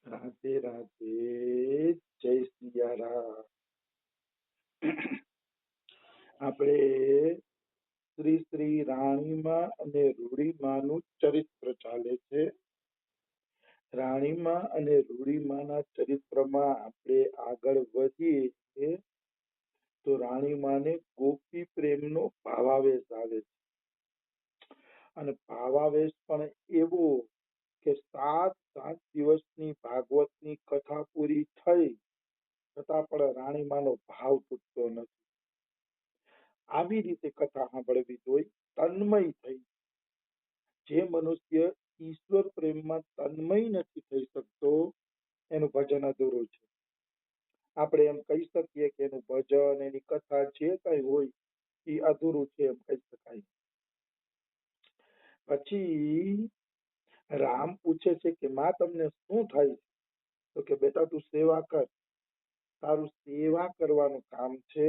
રાધે રાધે. જય સિયારામ. આપણે શ્રી શ્રી રાણીમાં અને રૂડીમાનું ચરિત્ર ચાલે છે. રાણીમાં અને રૂડીમાના ચરિત્રમાં આપણે આગળ વધીએ તો રાણીમાને ગોપી પ્રેમનો ભાવાવેશ આવે છે. અને ભાવાવેશ પણ એવો કે 7 દિવસની ભાગવતની કથા પૂરી થઈ છતાં પણ રાણીમાનો ભાવ તૂટતો નથી. આવી રીતે કથા સાંભળવી જોઈએ, તન્મય થઈ. જે મનુષ્ય ઈશ્વર પ્રેમમાં તન્મય નથી થઈ શકતો એનું ભજન અધૂરું છે. આપણે એમ કહી શકીએ કે એનું ભજન, એની કથા જે કઈ હોય એ અધૂરું છે એમ કહી શકાય. પછી રામ પૂછે છે કે માં તમને શું થાય? તો કે બેટા તું સેવા કર, તારું સેવા કરવાનું કામ છે.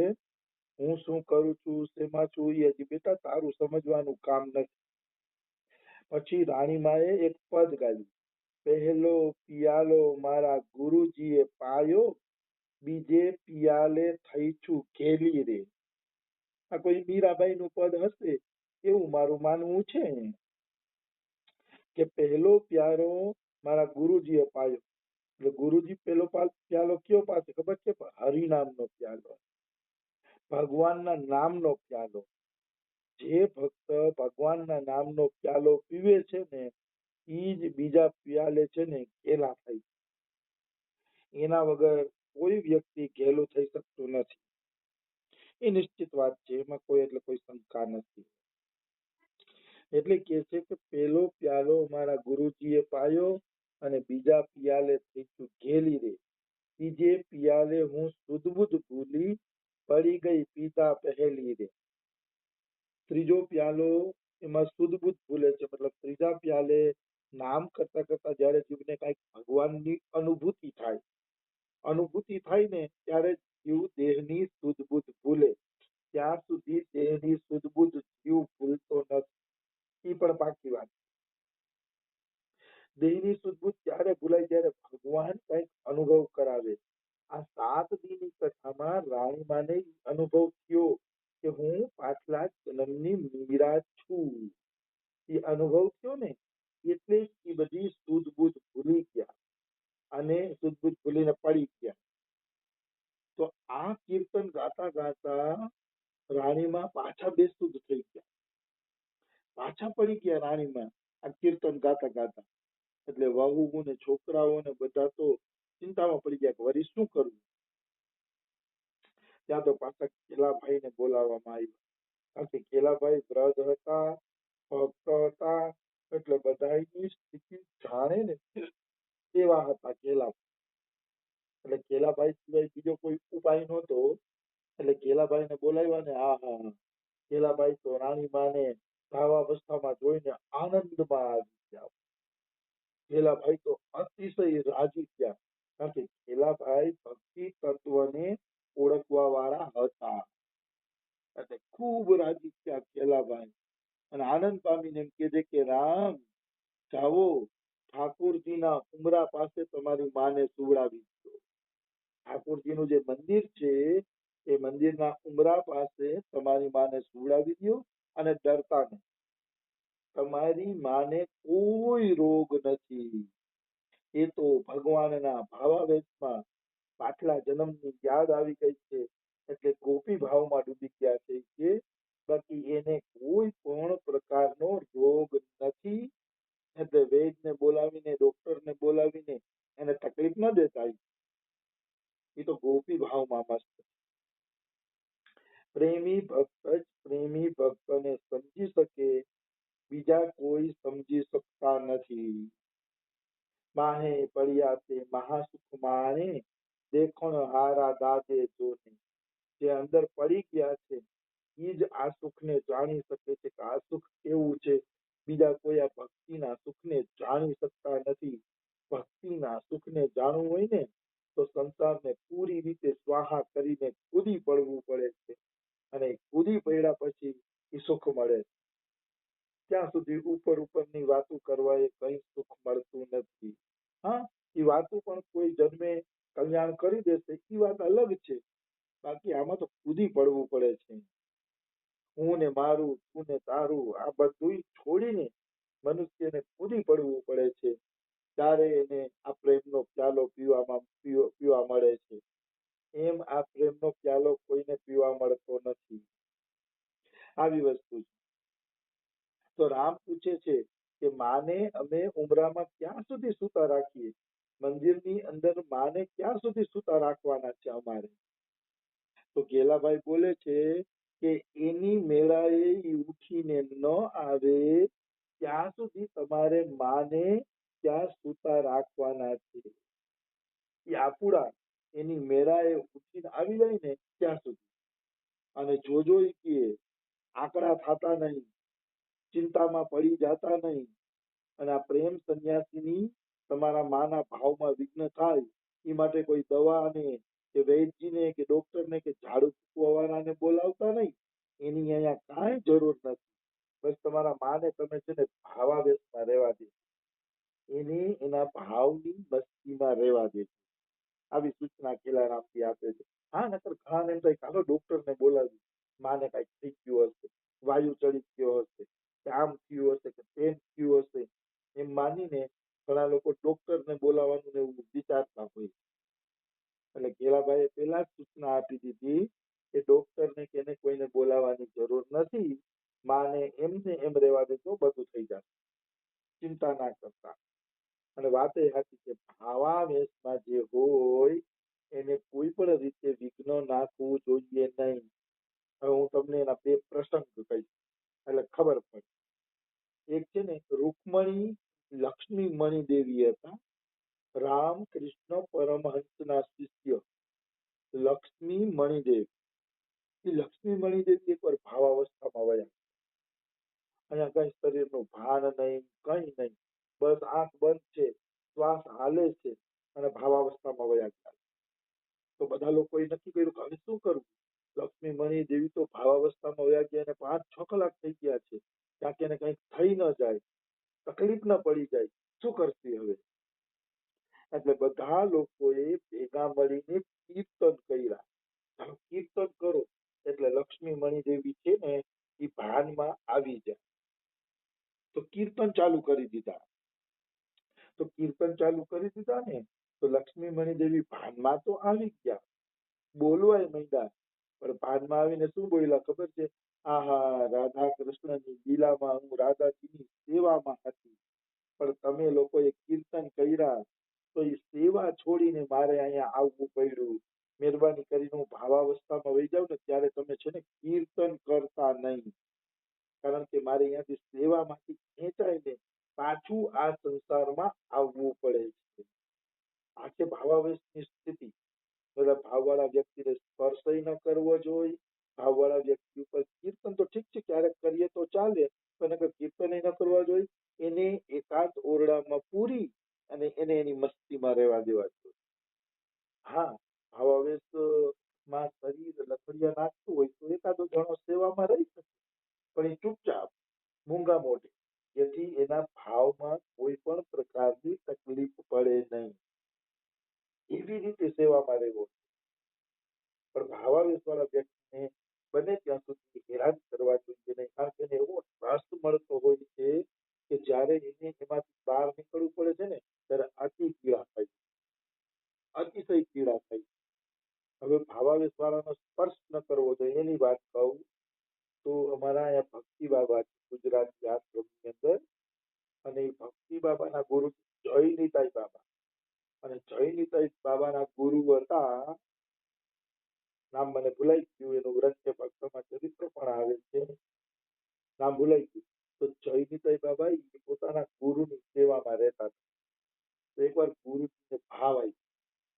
હું શું કરું છું, શેમાં છું એ હજી બેટા તારું સમજવાનું કામ નથી. પછી રાણીમાએ એક પદ ગાયું, પહેલો પિયાલો મારા ગુરુજીએ પાયો, બીજે પિયાલે થઈ છું ઘેલી રે. આ કોઈ મીરાબાઈ નું પદ હશે એવું મારું માનવું છે કે પહેલો પ્યારો મારા ગુરુજીએ પાયો. એટલે ગુરુજી પેલો પ્યાલો કયો પાસે ખબર છે? હરિનામનો પ્યાલો, ભગવાનના નામનો પ્યાલો. જે ભક્ત ભગવાનના નામનો પ્યાલો પીવે છે ને ઈ જ બીજા પ્યાલે છે ને ઘેલા થાય. એના વગર કોઈ વ્યક્તિ ઘેલું થઈ શકતું નથી. એ નિશ્ચિત વાત છે, એમાં કોઈ એટલે કોઈ શંકા નથી. એટલે કે છે કે પેલો પ્યાલો મારા ગુરુજીએ પાયો અને બીજા પિયાલે થઈ છું ઘેલી રે. ત્રીજે પિયાલે હું સુધબુધ ભૂલી પડી ગઈ પીતા પહેલી રે. ત્રીજો પ્યાલો એમાં સુધબુધ ભૂલે છે, મતલબ ત્રીજા પ્યાલે નામ કરતા કરતા જયારે જીવને કઈક ભગવાનની અનુભૂતિ થાય ને ત્યારે જીવ દેહની સુધબુધ ભૂલે. ત્યાં સુધી દેહની સુધબુધ જીવ ભૂલતો નથી. એ પણ પાકી વાત. દેહની સુધબુધ ત્યારે ભૂલાય જ્યારે ભગવાન કઈક અનુભવ કરાવે. આ 7 દીની કથામાં રાણીમાને અનુભવ થયો કે હું પાછલા જન્મની મીરા છું. એ અનુભવ થયો ને એટલે એ બધી સુધબુધ ભૂલી ગયા અને સુધબુધ ભૂલીને પડી ગયા. તો આ કીર્તન ગાતા ગાતા રાણીમાં પાછા બેસુધ થઈ ગયા, પાછા પડી ગયા રાણીમાં આ કીર્તન ગાતા ગાતા. એટલે વહુ ને છોકરાઓ ને બધા તો ચિંતામાં પડી ગયા કે વળી શું કરવું. ત્યાં તો પાછા કેલાભાઈ ને બોલાવવામાં આવ્યા. કારણ કે કેલાભાઈ વ્રત હતા, ભક્ત હતા, એટલે બધાની સ્થિતિ જાણે ને એવા હતા કેલાભાઈ. એટલે કેલાભાઈ સિવાય બીજો કોઈ ઉપાય નહોતો. એટલે કેલાભાઈ ને બોલાવ્યા ને હા કેલાભાઈ તો રાણીમાને ભાવાવસ્થામાં જોઈને આનંદમાં આવી ગયા. કેલાભાઈ તો અતિશય રાજી થયા. કારણ કે કેલાભાઈ ભક્તિ તત્વને ઓળખવા વાળા હતા. એટલે ખૂબ રાજી થયા કેલાભાઈ અને આનંદ પામીને એમ કહે છે કે રામ જાઓ ઠાકોરજીના ઉમરા પાસે તમારી માને સુવડાવી દો. ઠાકોરજીનું જે મંદિર છે એ મંદિરના ઉમરા પાસે તમારી માને સુવડાવી દો અને ડરતા નહીં. તમારી માને કોઈ રોગ નથી. એ તો ભગવાનના ભાવાવેશમાં પાછલા જન્મની યાદ આવી ગઈ છે એટલે ગોપી ભાવમાં ડૂબી ગયા છે કે બાકી એને કોઈ પણ પ્રકારનો રોગ નથી. એટલે વૈદને બોલાવીને ડોક્ટરને બોલાવીને એને તકલીફ ન દેતા. એ તો ગોપી ભાવમાં મસ્ત. પ્રેમી ભક્ત જ પ્રેમી ભક્તને સમજી શકે, બીજા કોઈ સમજી શકતા નથી. માહે પડ્યા તે મહાસુખ માણે, દેખણ હારા દાદે જોને. જે અંદર પડી ગયા છે એ જ આ સુખને જાણી શકે છે કે આ સુખ કેવું છે. બીજા કોઈ આ ભક્તિના સુખને જાણી શકતા નથી. ભક્તિના સુખને જાણવું હોય ને તો સંસારને પૂરી રીતે સ્વાહા કરીને કૂદી પડવું પડે છે અને કૂદી પડ્યા પછી એ સુખ મળે. ત્યાં સુધી ઉપર ઉપરની વાતો કરવા એ કઈ સુખ મળતું નથી. હા, એ વાતો પણ કોઈ જન્મે કલ્યાણ કરી દેશે એ વાત અલગ છે. બાકી આમાં તો કૂદી પડવું પડે છે. હું ને મારું, તું ને તારું આ બધું છોડીને મનુષ્યને કૂદી પડવું પડે છે. ત્યારે એને આ પ્રેમનો પ્યાલો પીવા મળે છે. એમ આ પ્રેમનો પ્યાલો કોઈને પીવા મળતો નથી. આવી વસ્તુ છે. તો રામ પૂછે છે કે માને અમે ઉમરામાં ક્યાં સુધી સૂતા રાખીએ? મંદિરની અંદર માને ક્યાં સુધી સૂતા રાખવાના છે અમારે? તો ઘેલાભાઈ બોલે છે કે એની મેળાએ ઈ ઉઠીને ન આવે ત્યાં સુધી તમારે માને ત્યાં સૂતા રાખવાના છે. એ આપુડા એની મેળાએ ઉઠીને આવી જાય ને ત્યાં સુધી. અને જોજો ઈ કે આંકડા થતા નહીં, ચિંતામાં પડી જાતા નહીં. અને આ પ્રેમ સંન્યાસીની તમારા માના ભાવમાં વિઘ્ન થાય એ માટે કોઈ દવાને કે વૈદ્યને કે ડોક્ટરને કે ઝાડુ ફૂંકવાવાળાને બોલાવતા નહીં. એની અહીંયા કાંઈ જરૂર નથી. બસ તમારા માને તમે છે ને ભાવાવેશમાં રહેવા દે. એને એના ભાવની મસ્તીમાં રહેવા દે. આવી સૂચના કેલારામજી આપે છે. હા, નકર ઘણાને એમ થાય ચાલો ડોક્ટરને બોલાવી, માને કાંઈક થઈ ગયું હશે, વાયુ ચડી ગયો હશે, કે આમ થયું હશે, કે તેમ થયું હશે, એમ માનીને ઘણા લોકો ડોક્ટરને બોલાવવાનું એવું વિચારતા હોય. એટલે કેલાભાઈએ પહેલા જ સૂચના આપી દીધી કે ડોક્ટરને કે એને કોઈને બોલાવવાની જરૂર નથી. માને એમને એમ રહેવા દેજો, બધું થઈ જશે. ચિંતા ના કરતા. અને વાત એ હતી કે ભાવાવેશમાં જે હોય એને કોઈ પણ રીતે વિઘ્ન નાખવું જોઈએ નહીં. હવે હું તમને એના બે પ્રસંગ કહીશ એટલે ખબર પડે. એક છે ને રૂકમણી લક્ષ્મી મણી દેવી હતા. રામ કૃષ્ણ પરમહંસના શિષ્ય લક્ષ્મી મણિદેવ. એ લક્ષ્મી મણિદેવી એકવાર ભાવાવસ્થામાં વયા. અહીંયા કઈ શરીરનું ભાન નહીં, કઈ નહીં. બસ આંખ બંધ છે, શ્વાસ હાલે છે અને ભાવાવસ્થામાં વયા ગયા. તો બધા લોકોએ નક્કી કર્યું કે હવે શું કરવું? લક્ષ્મી મણી દેવી તો ભાવાવસ્થામાં વયા ગયા અને 5-6 કલાક થઈ ગયા છે. ક્યાંક એને કંઈક થઈ ન જાય, તકલીફ ન પડી જાય, શું કરશે હવે? એટલે બધા લોકોએ ભેગા મળીને કીર્તન કર્યા. ચાલો કીર્તન કરો એટલે લક્ષ્મી મણી દેવી છે ને એ ભાનમાં આવી જાય. તો કીર્તન ચાલુ કરી દીધા. તો કીર્તન ચાલુ કરી દીધા ને તો લક્ષ્મી મણી દેવી ભાનમાં તો આવી ગયા, બોલવાય માંડ્યા. પણ ભાનમાં આવીને શું બોલ્યા ખબર છે? આહા, રાધા કૃષ્ણની લીલામાં હું રાધાજીની સેવામાં હતી, પણ તમે લોકોએ કીર્તન કર્યા તો એ સેવા છોડીને મારે અહીંયા આવવું પડ્યું. મહેરબાની કરીને હું ભાવાવસ્થામાં વહી જાઉં ને ત્યારે તમે છે ને કીર્તન કરતા નહીં. કારણ કે મારે અહીંયાથી સેવામાંથી ખેંચાઈને પાછું આ સંસારમાં આવવું પડે છે. આ છે ભાવાવેશની સ્થિતિ. બધા ભાવવાળા વ્યક્તિને સ્પર્શ ન કરવો જોઈએ. ભાવવાળા વ્યક્તિ ઉપર કીર્તન તો ઠીક છે ક્યારેક કરીએ તો ચાલે, પણ અગર કીર્તન ન કરવા જોઈએ. એને એકાંત ઓરડામાં પૂરી અને એને એની મસ્તીમાં રહેવા દેવા જોઈએ. હા, ભાવાવેશમાં શરીર લથડિયા નાખતું હોય તો એકાદો જણો સેવામાં રહી શકે, પણ એ ચૂપચાપ મૂંગા મોઢે, જેથી એના ભાવમાં કોઈ પણ પ્રકારની તકલીફ પડે નહીં. એવી રીતે સેવામાં રહેવો. પણ ભાવાવેશ વાળા વ્યક્તિને બને ત્યાં સુધી હેરાન કરવા જોઈએ નહીં. કારણ કે એને એવો રસ મળતો હોય છે કે જ્યારે એને એમાંથી બહાર નીકળવું પડે છે ને ત્યારે અતિ પીડા થાય, અતિશય પીડા થાય. હવે ભાવાવેશ વાળાનો સ્પર્શ ન કરવો જોઈએ એની વાત કહું તો અમારા અહીંયા ભક્તિ બાબા છે ગુજરાતી આશ્રમની અંદર. અને એ ભક્તિ બાબાના ગુરુ જય નીતાઈ બાબા. અને જય નીતાઈ બાબાના ગુરુ હતા, નામ મને ભૂલાઈ ગયું, એનું ગ્રંથ ભક્તમાં ચરિત્ર પણ આવે છે, નામ ભૂલાઈ ગયું. તો જય નીતાઈ બાબા એ પોતાના ગુરુની સેવામાં રહેતા હતા. તો એકવાર ગુરુજીને ભાવ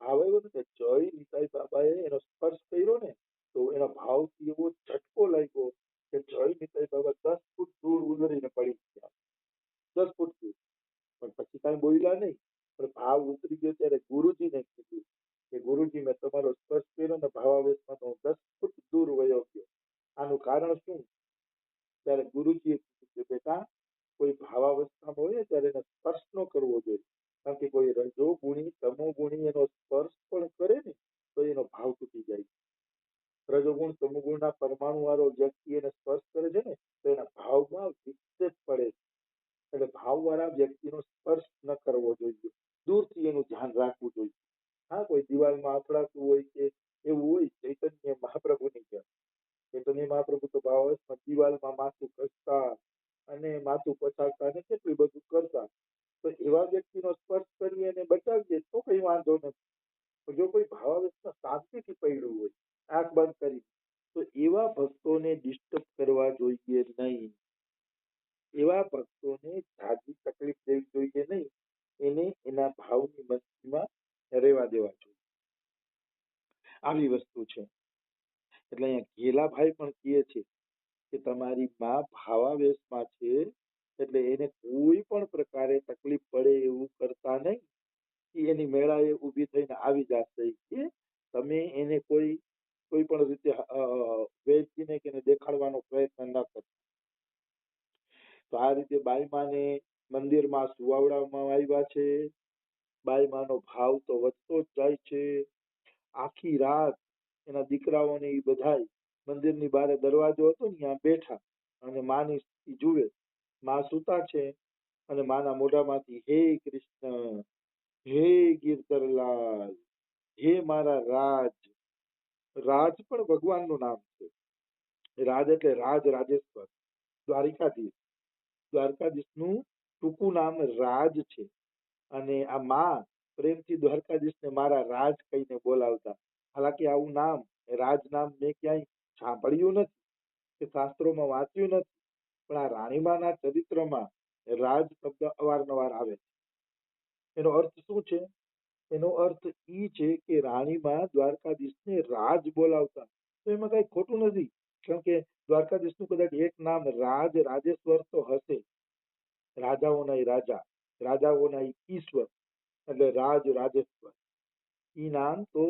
આવ્યો ને જય નીતાઈ બાબાએ એનો સ્પર્શ કર્યો ને તો એના ભાવથી એવો ઝટકો લાગ્યો કે જય નીતાઈ બાબા 10 ફૂટ દૂર ઉતરીને પડી ગયા. 10 ફૂટ દૂર. પણ પછી કઈ બોલ્યા નહીં. પણ ભાવ ઉતરી ગયો ત્યારે ગુરુજીને કીધું કે ગુરુજી મેં તમારો સ્પર્શ કર્યો ને ભાવાવેશમાં તો હું 10 ફૂટ દૂર વયો ગયો. આનું કારણ શું? ત્યારે ગુરુજીએ કીધું કે બેટા કોઈ ભાવાવસ્થામાં હોય ત્યારે એને સ્પર્શ ન કરવો જોઈએ. કારણ કે કોઈ રજોગુણી તમોગુણી એનો સ્પર્શ પણ કરે ને તો એનો ભાવ તૂટી જાય. રજોગુણ તમોગુણના પરમાણુ વાળો વ્યક્તિ એને સ્પર્શ કરે છે ને તો એના ભાવમાં વિક્ષેપ પડે છે. એટલે ભાવવાળા વ્યક્તિનો સ્પર્શ ન કરવો જોઈએ, દૂરથી એનું ધ્યાન રાખવું જોઈએ. હા, કોઈ દિવાલમાં અથડાતું હોય કે એવું હોય, ચૈતન્ય મહાપ્રભુની જેમ ચૈતન્ય મહાપ્રભુ તો ભાવાવેશમાં દિવાલમાં માથું ઘસતા અને માથું પછાડતા અને કેટલું બધું કરતા. તો એવા વ્યક્તિનો સ્પર્શ કરી અને બચાવીએ તો કઈ વાંધો નથી. જો કોઈ ભાવાવેશમાં શાંતિથી પડ્યું હોય, આંખ બંધ કરી, તો એવા ભક્તોને ડિસ્ટર્બ કરવા જોઈએ નહીં. એવા ભક્તોને જાજી તકલીફ દેવી જોઈએ નહીં. એને એના ભાવની મસ્તીમાં રહેવા દેવા જોઈએ. આવી વસ્તુ છે. એટલે અહીંયા ઘેલાભાઈ પણ કહે છે કે તમારી માં ભાવાવેશમાં છે એટલે એને કોઈ પણ પ્રકારે તકલીફ પડે એવું કરતા નહીં. એની મેળાએ ઊભી થઈને આવી જશે કે તમે એને કોઈ પણ રીતે વેચીને કે એને દેખાડવાનો પ્રયત્ન ન કરો. તો આ રીતે બાઈમાને મંદિરમાં સુવાવડાવવામાં આવ્યા છે. બાઈમાનો ભાવ તો વધતો જ જાય છે. આખી રાત એના દીકરાઓને એ બધા મંદિરની બહાર દરવાજો હતો ને ત્યાં બેઠા અને માની જુએ. માં સૂતા છે અને માના મોઢામાંથી હે કૃષ્ણ, હે ગિરધરલાલ, હે મારા રાજ. રાજ પણ ભગવાનનું નામ છે. રાજ એટલે રાજ રાજેશ્વર, દ્વારિકાધીશ. દ્વારકાધીશનું ટૂંકું નામ રાજ છે. અને આ માં પ્રેમથી દ્વારકાધીશને મારા રાજ કહીને બોલાવતા. હાલાકી આવું નામ રાજ નામ મેં ક્યાંય સાંભળ્યું નથી કે શાસ્ત્રોમાં વાંચ્યું નથી. પણ આ રાણીમાના ચરિત્રમાં રાજ શબ્દ અવારનવાર આવે છે. એનો અર્થ શું છે? એનો અર્થ એ છે કે રાણીમાં દ્વારકાધીશને રાજ બોલાવતા. તો એમાં કઈ ખોટું નથી, કારણ કે દ્વારકાધીશનું કદાચ એક નામ રાજ રાજેશ્વર તો હશે. રાજાઓના રાજા, રાજાઓના ઈશ્વર, એટલે રાજ રાજેશ્વર. ઈ નામ તો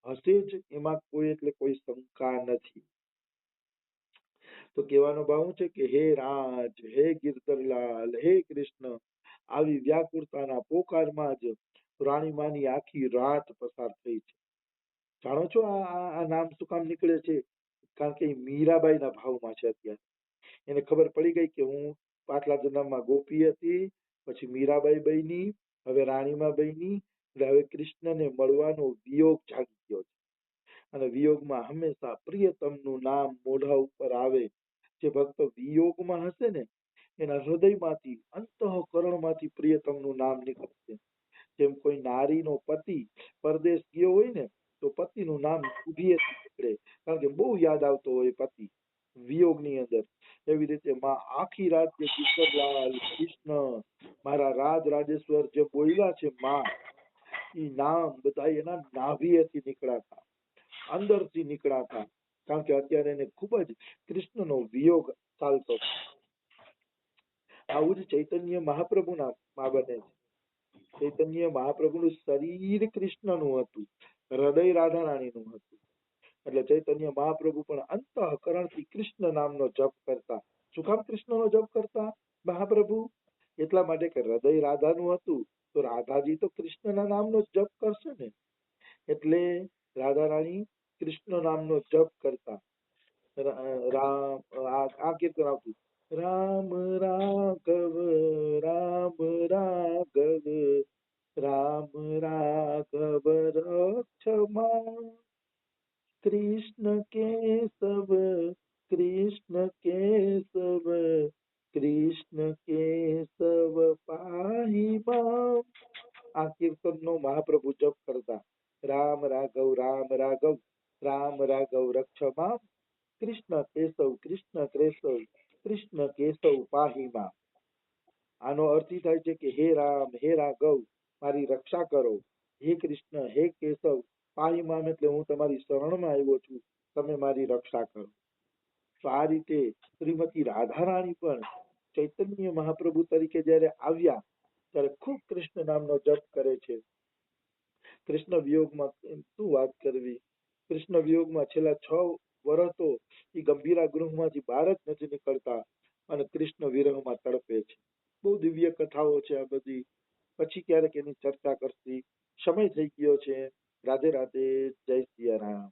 હશે જ, એમાં કોઈ એટલે કોઈ શંકા નથી. તો કહેવાનો ભાવ છે કે હે રાજ, હે ગિરધરલાલ, હે કૃષ્ણ. આવી વ્યાકુળતાના પોકારમાં જ રાણીમાની આખી રાત પસાર થઈ છે. જાણો છો આ નામ શું કામ નીકળે છે? કારણ કે મીરાબાઈના ભાવમાં છે. અત્યારે એને ખબર પડી ગઈ કે હું પાછલા જન્મમાં ગોપી હતી, પછી મીરાબાઈ બની, હવે રાણીમા બની, એટલે હવે કૃષ્ણને મળવાનો વિયોગ જાગી ગયો છે. અને વિયોગમાં હંમેશા પ્રિયતમનું નામ મોઢા ઉપર આવે. જે ભક્ત વિયોગમાં હશે ને એના હૃદયમાંથી, અંતઃકરણમાંથી પ્રિયતમનું નામ નીકળશે. જેમ કોઈ નારીનો પતિ પરદેશ ગયો હોય ને તો પતિનું નામ ઉભીએથી નીકળે, કારણ કે બહુ યાદ આવતો હોય પતિ વિયોગની અંદર. એવી રીતે માં આખી રાત જે કિશોરલાલ, કૃષ્ણ, મારા રાજ રાજેશ્વર જે બોલ્યા છે માં, એ નામ બધા એના નાભીએથી નીકળાતા, અંદરથી નીકળાતા. કારણ કે અત્યારે એને ખૂબ જ કૃષ્ણનો વિયોગ ચાલતો. આવું જ ચૈતન્ય મહાપ્રભુના માં બને છે. ચૈતન્ય મહાપ્રભુનું શરીર કૃષ્ણનું હતું, હૃદય રાધા રાણીનું હતું. એટલે ચૈતન્ય મહાપ્રભુ પણ અંતઃકરણથી કૃષ્ણ નામનો જપ કરતા. શું કામ કૃષ્ણનો જપ કરતા મહાપ્રભુ? એટલા માટે કે હૃદય રાધાનું હતું, તો રાધાજી તો કૃષ્ણના નામનો જપ કરશે ને. એટલે રાધા રાણી કૃષ્ણ નામનો જપ કરતા. રામ આ કીર્તન આવતું, રામ રાઘવ, રામ રાઘવ, રામ રાઘવ રક્ષમા, કૃષ્ણ કેશવ, કૃષ્ણ કેશવ, કૃષ્ણ કેશવ પાહી મામ. આ કીર્તનનો મહાપ્રભુ જપ કરતા. રામ રાઘવ, રામ રાઘવ, રામ રાઘવ રક્ષમા, કૃષ્ણ કેશવ, કૃષ્ણ કેશવ, કૃષ્ણ કેશવ પાહી મામ. આનો અર્થ એ થાય છે કે હે રામ, હે રાઘવ, મારી રક્ષા કરો. હે કૃષ્ણ, હે કેશવ, પાહી મામ એટલે હું તમારી શરણમાં આવ્યો છું, તમે મારી રક્ષા કરો. તો આ રીતે શ્રીમતી રાધારાણી પણ ચૈતન્ય મહાપ્રભુ તરીકે જયારે આવ્યા ત્યારે ખૂબ કૃષ્ણ નામનો જપ કરે છે. કૃષ્ણ વિયોગમાં શું વાત કરવી. કૃષ્ણ વિયોગમાં છેલ્લા 6 વર્ષ તો એ ગંભીરા ગૃહમાંથી બહાર જ નથી નીકળતા અને કૃષ્ણ વિરહમાં તડપે છે. બહુ દિવ્ય કથાઓ છે આ બધી. પછી ક્યારેક એની ચર્ચા કરશી. સમય થઈ ગયો છે. રાધે રાધે. જય સિયારામ.